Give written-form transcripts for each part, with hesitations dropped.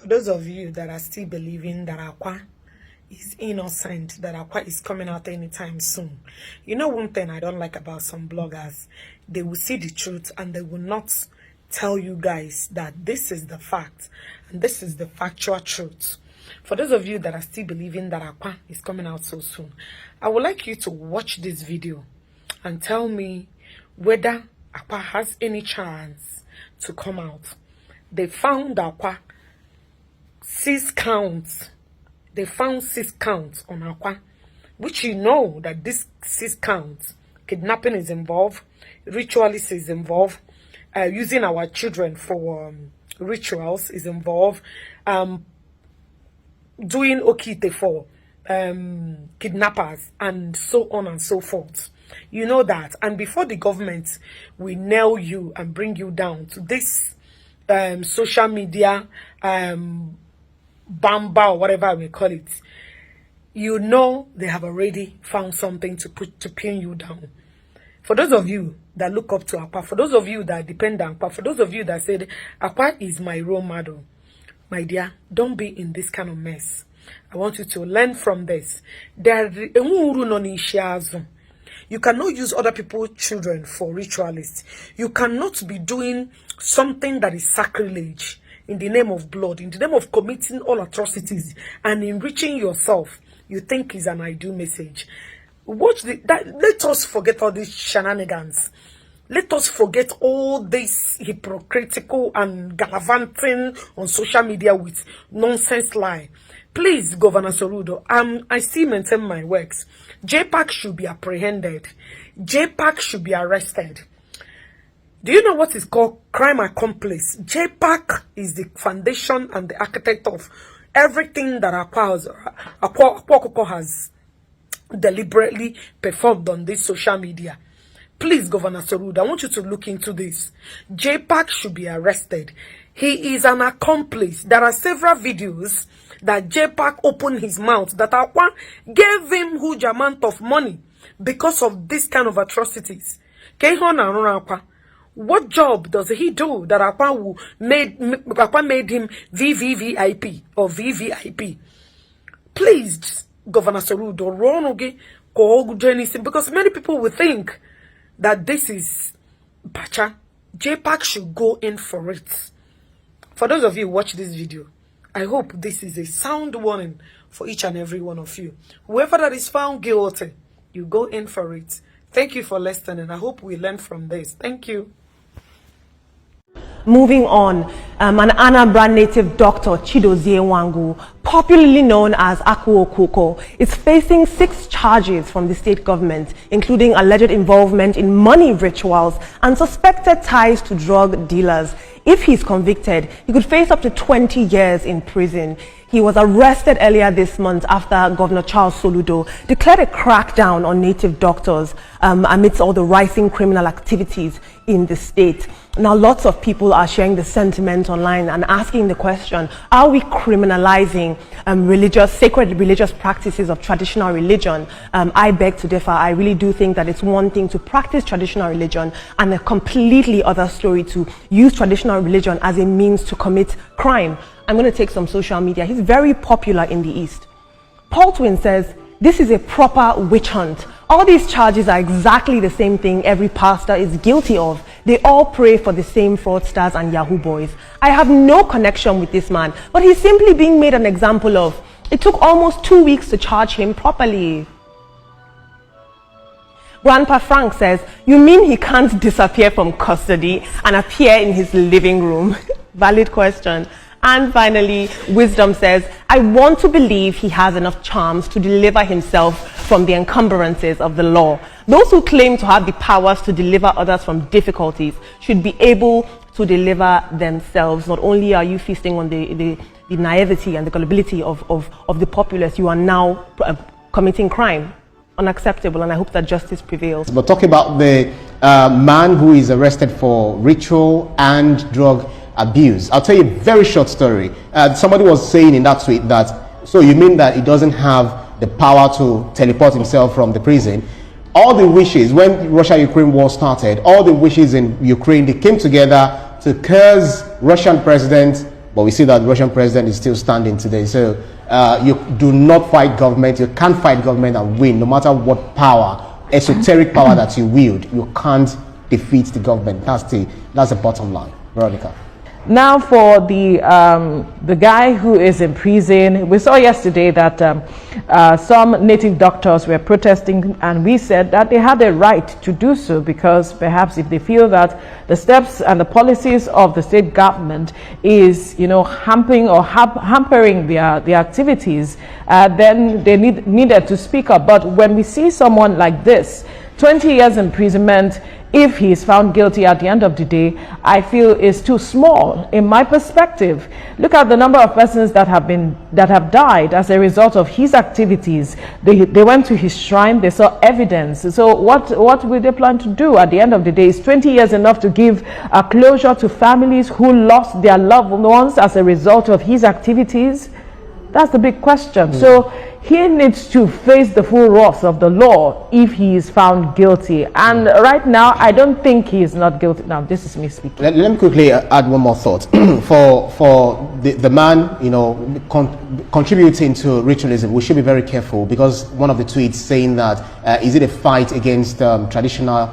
For those of you that are still believing that Ákwà is innocent, that Ákwà is coming out anytime soon, you know one thing I don't like about some bloggers, they will see the truth and they will not tell you guys that this is the fact and this is the factual truth. For those of you that are still believing that Ákwà is coming out so soon, I would like you to watch this video and tell me whether Ákwà has any chance to come out. They found Ákwà 6 counts. They found 6 counts on Ákwà, which you know that this 6 counts, kidnapping is involved, ritualìßs is involved, using our children for rituals is involved, doing okite for kidnappers, and so on and so forth. You know that. And before the government will nail you and bring you down to this social media bamba or whatever we call it, you know they have already found something to pin you down. For those of you that look up to Ákwà, for those of you that depend on Ákwà, for those of you that said Ákwà is my role model, my dear, don't be in this kind of mess. I want you to learn from this. You cannot use other people's children for ritualìßs. You cannot be doing something that is sacrilege in the name of blood, in the name of committing all atrocities and enriching yourself. You think is an ideal message. Watch let us forget all these shenanigans. Let us forget all this hypocritical and gallivanting on social media with nonsense lie. Please, Governor Soludo, I still maintain my works. JPAC should be apprehended. JPAC should be arrested. Do you know what is called crime accomplice? JPAC is the foundation and the architect of everything that Akuoko has deliberately performed on this social media. Please, Governor Soludo, I want you to look into this. JPAC should be arrested. He is an accomplice. There are several videos that JPAC opened his mouth that Ákwà gave him huge amount of money because of this kind of atrocities. What job does he do that Ákwà made him VVVIP or VVIP? Please, Governor Soludo, because many people will think that this is Pacha. JPAC should go in for it. For those of you who watch this video, I hope this is a sound warning for each and every one of you. Whoever that is found guilty, you go in for it. Thank you for listening. I hope we learn from this. Thank you. Moving on, an Anambra native doctor, Chidozie Nwangu, popularly known as Akuoko, is facing 6 charges from the state government, including alleged involvement in money rituals and suspected ties to drug dealers. If he's convicted, he could face up to 20 years in prison. He was arrested earlier this month after Governor Charles Soludo declared a crackdown on native doctors amidst all the rising criminal activities in the state. Now, lots of people are sharing the sentiment online and asking the question, are we criminalizing sacred religious practices of traditional religion? I beg to differ. I really do think that it's one thing to practice traditional religion and a completely other story to use traditional religion as a means to commit crime. I'm going to take some social media. He's very popular in the East. Paul Twin says, this is a proper witch hunt. All these charges are exactly the same thing every pastor is guilty of. They all pray for the same fraudsters and Yahoo boys. I have no connection with this man, but he's simply being made an example of. It took almost 2 weeks to charge him properly. Grandpa Frank says, you mean he can't disappear from custody and appear in his living room? Valid question. And finally, Wisdom says, I want to believe he has enough charms to deliver himself from the encumbrances of the law. Those who claim to have the powers to deliver others from difficulties should be able to deliver themselves. Not only are you feasting on the naivety and the gullibility of the populace, you are now committing crime. Unacceptable, and I hope that justice prevails. But talking about the man who is arrested for ritual and drug abuse, I'll tell you a very short story. Somebody was saying in that tweet that, so you mean that he doesn't have the power to teleport himself from the prison? All the wishes, when Russia-Ukraine war started, all the wishes in Ukraine, they came together to curse Russian President but we see that the Russian president is still standing today. So you do not fight government. You can't fight government and win, no matter what power, esoteric power that you wield. You can't defeat the government. That's the bottom line. Veronica. Now for the guy who is in prison, we saw yesterday that some native doctors were protesting, and we said that they had a right to do so, because perhaps if they feel that the steps and the policies of the state government is, hampering their activities, then they needed to speak up. But when we see someone like this, 20 years imprisonment, if he is found guilty at the end of the day, I feel is too small in my perspective. Look at the number of persons that have died as a result of his activities. They went to his shrine, they saw evidence. So what will they plan to do at the end of the day? Is 20 years enough to give a closure to families who lost their loved ones as a result of his activities? That's the big question. So he needs to face the full wrath of the law if he is found guilty. And right now, I don't think he is not guilty. Now, this is me speaking. Let me quickly add one more thought. for the man, contributing to ritualism, we should be very careful, because one of the tweets saying that is it a fight against traditional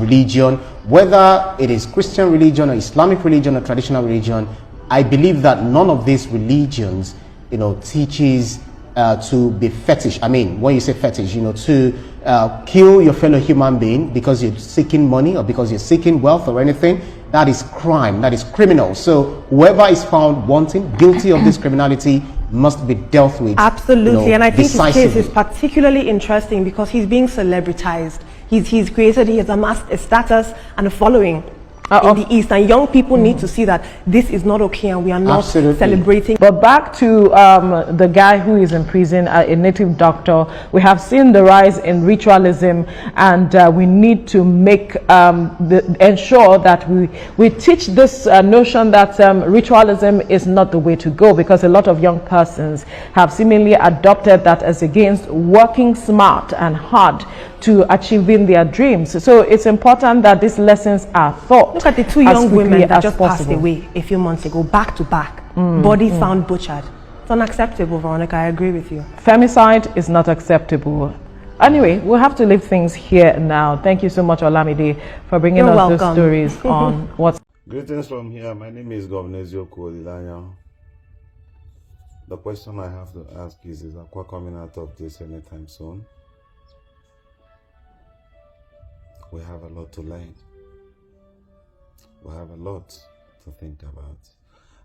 religion, whether it is Christian religion or Islamic religion or traditional religion. I believe that none of these religions teaches to be fetish. I mean, when you say fetish, to kill your fellow human being because you're seeking money or because you're seeking wealth or anything, that is crime, that is criminal. So whoever is found wanting, guilty of this criminality, must be dealt with. Absolutely, and I think his decisively. case is particularly interesting because he's being celebritized. He has amassed a status and a following in the East, and young people need to see that this is not okay and we are not celebrating. But back to the guy who is in prison, a native doctor, we have seen the rise in ritualism, and we need to make ensure that we teach this notion that ritualism is not the way to go, because a lot of young persons have seemingly adopted that as against working smart and hard to achieving their dreams. So it's important that these lessons are taught. Look at the two young women that just passed away a few months ago, back to back, body found butchered. It's unacceptable, Veronica, I agree with you. Femicide is not acceptable. Anyway, we'll have to leave things here now. Thank you so much, Olamide, for bringing us those stories on what's... Greetings from here. My name is Governor Akuoko. The question I have to ask is Ákwà coming out of this anytime soon? We have a lot to learn. We have a lot to think about.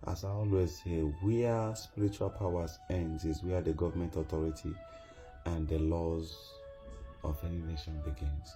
As I always say, where spiritual powers ends is where the government authority and the laws of any nation begins.